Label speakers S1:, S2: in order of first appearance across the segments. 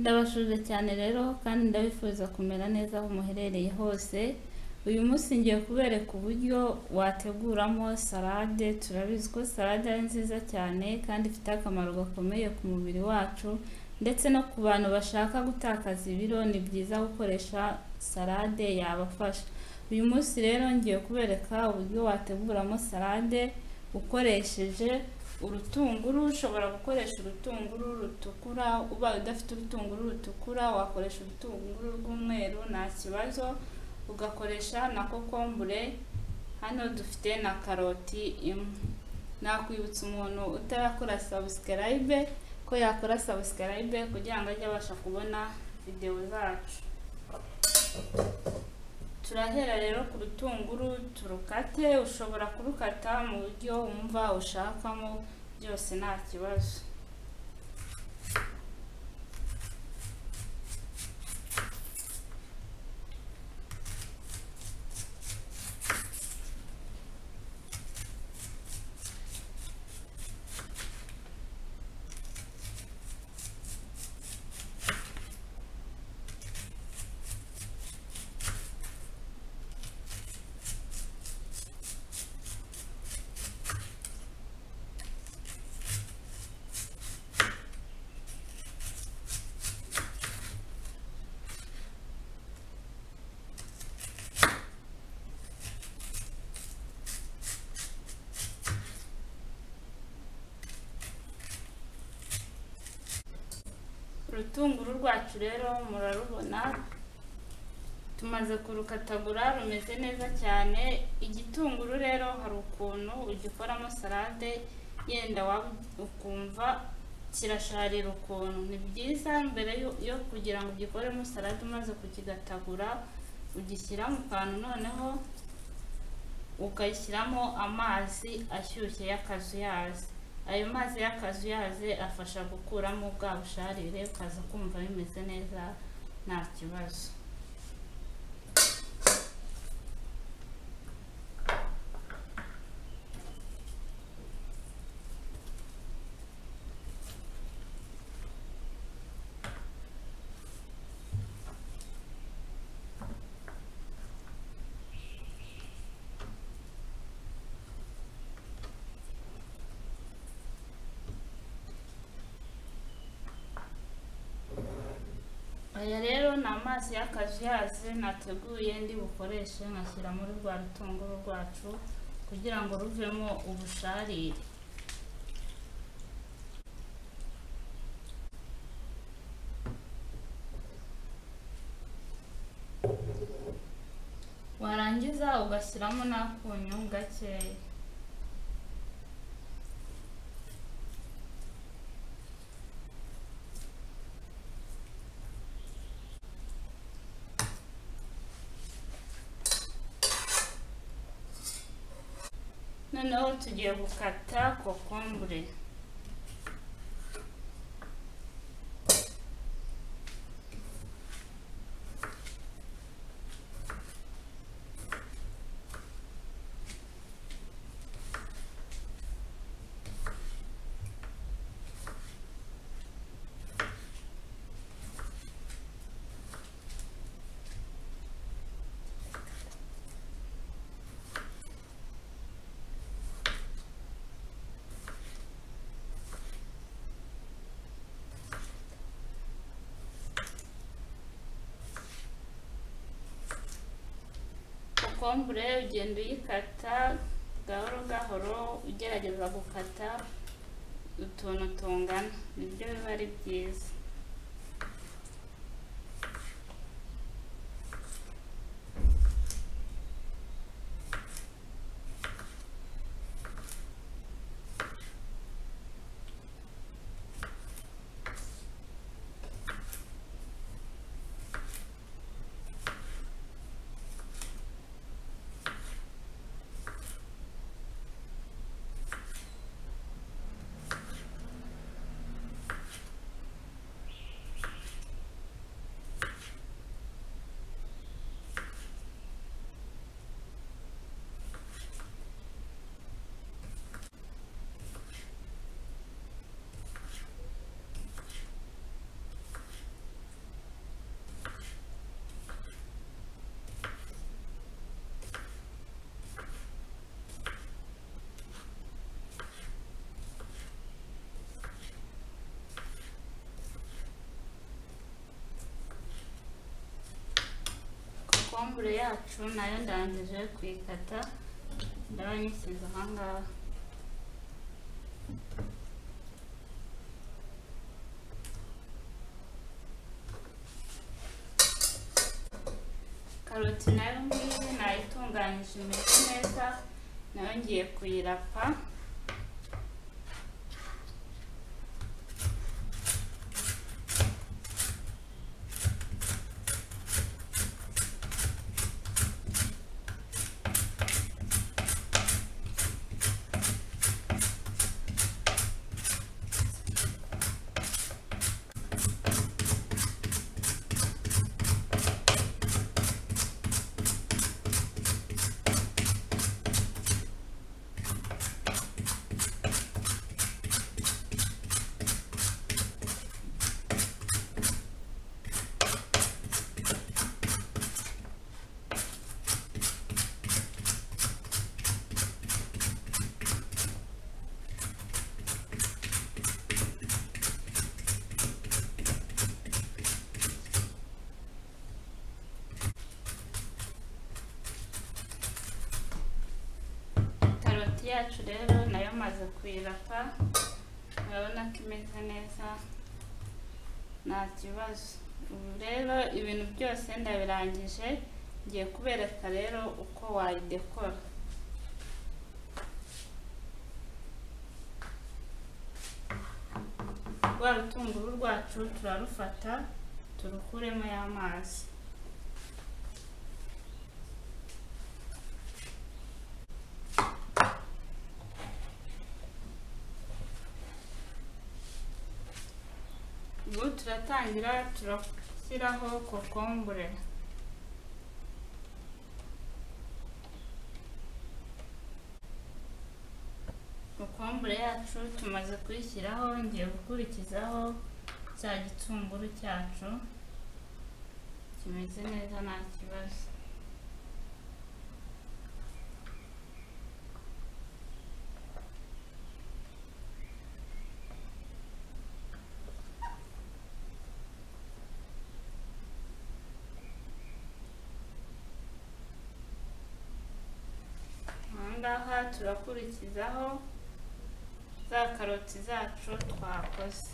S1: Ndabashuje cyane rero kandi ndabifuza kumera neza aho muherereye hose. Uyu munsi ngiye kubereka uburyo wateguramo salade. Turabizi ko salade ari nziza cyane kandi ifite akamaro gakomeye ku mubiri wacu, ndetse no ku bantu bashaka gutakaza ibiro ni byiza gukoresha salade yabafasha. Uyu munsi rero ngiye kubereka uburyo wateguramo salade ukoresheje urutunguru. Ushobora gukoresha urutunguru rutukura, ubaye udafite urutunguru rutukura wakoresha urutunguru rw'umweru nta kibazo, ugakoresha na kokombure. Hano dufite na karoti imwe. Nakwibutsa umuntu utarakora subscribe ko yakora subscribe kugira ngo ajye abasha kubona video zacu. Turahera rero ku rutunguru turukate. Ushobora kurukata mu buryo wumva ushakamo, byose nta kibazo. Urutunguru rwacu rero murarubona, tumaze kurukatagura rumeze neza cyane. Igitunguru rero hari ukuntu ugikoramo salade yenda ukumva kirasharira ukuntu. Ni byiza mbere yo kugira ngo ugikoremo salade umaze kukigatagura ugishyira mu kantu, noneho ukayishyiramo amazi ashyushye y'akazuyazi. Ayo mazi y'akazuyaze afasha gukuramo bwa busharire, ukaza kumva bimeze neza nta kibazo. Aya rero ni amazi y'akazuyaze nateguye ndi bukoreshe nkashyira muri rwa rutunguru rwacu kugira ngo ruvemo ubusharire. Warangiza ugashyiramo n'akunyu gakeya. Noneho tugiye gukata kokombure. Kokombure ugenda uyikata gahoro gahoro, ugerageza gukata utuntu tungana, nibyo biba ari byiza. kokombure yacu nayo ndangije kuyikata, ndaba nyisize ahangaha. Karoti nayo ngiyi nayitunganyije imeze neza, nayo ngiye kuyirapa. Yacu rero nayo maze kuyirapa, urabona ko imeze neza nta kibazo. Ubu rero ibintu byose ndabirangije, ngiye kubereka rero uko wayidekora. Rwa rutunguru rwacu turarufata turukuremo y'amazi. Ubu turatangira turashyiraho kokombure. Kokombure yacu tumaze kuyishyiraho, ngiye gukurikizaho cya gitunguru cyacu kimeze neza nta kibazo. Ahangaha turakurikizaho za karoti zacu twakoze.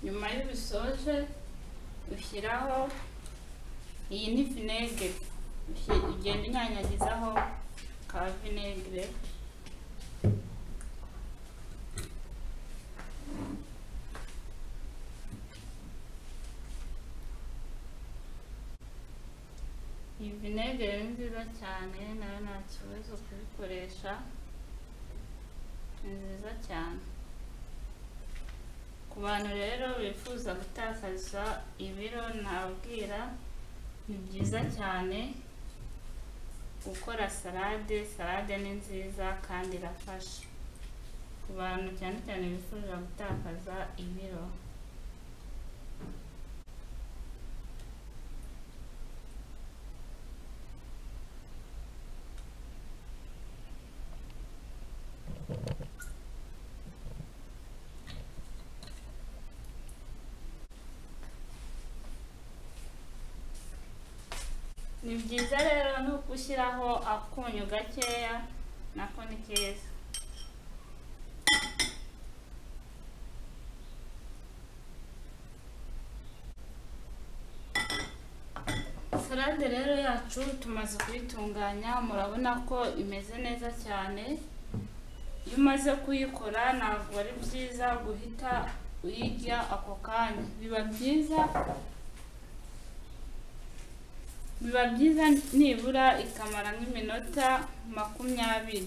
S1: Nyuma y'ubisoje ushyiraho iyi ni vinegere, ugenda unyanyagizaho ka vinegere. Iyi vinegere ni nziza cyane, nayo nta kibazo kubikoresha, ni nziza cyane. Ku bantu rero bifuza gutakaza ibiro, nababwira ni byiza cyane gukora salade. Salade ni nziza kandi irafasha ku bantu cyane cyane bifuza gutakaza ibiro. Ni byiza rero no gushyiraho akunyu gakeya, nako ni keza. Salade rero yacu tumaze kuyitunganya, murabona ko imeze neza cyane. Iyo umaze kuyikora ntabwo ari byiza guhita uyirya ako kanya, biba byiza nibura ikamara nk'iminota 20.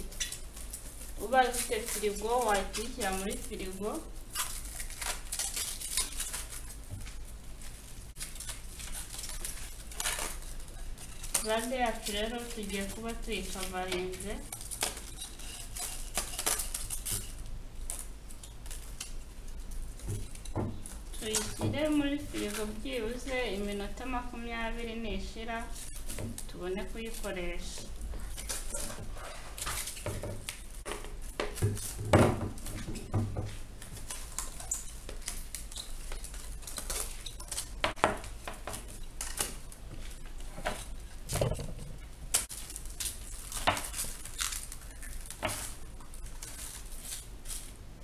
S1: Ubaye ufite firigo wayishyira muri firigo. Salade yacu rero tugiye kuba tuyikavarinze. Tuyishyire muri firigo byibuze iminota 20 nishira tubone kuyikoresha.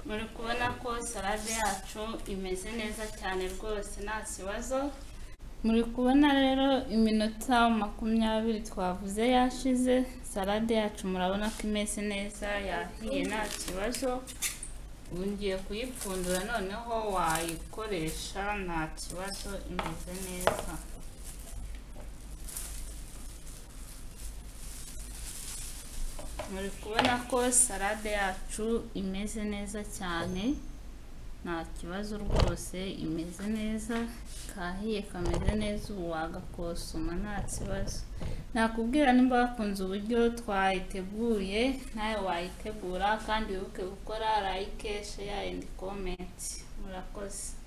S1: Muri kubona ko salade yacu imeze neza cyane rwose nta kibazo. Muri kubona rero iminota 20 twavuze yashize, salade yacu murabona ko imeze neza, yahiye nta kibazo. Ubu ngiye kuyipfundura noneho wayikoresha nta kibazo, imeze neza. Muri kubona ko salade yacu imeze neza cyane, nta kibazo rwose, imeze neza, kahiye kameze neza. Ubu wagakosoma nta kibazo. Nakubwira nimba wakunze uburyo twayiteguye, nawe wayitegura, kandi wibuke gukora like, share and comment. Murakoze.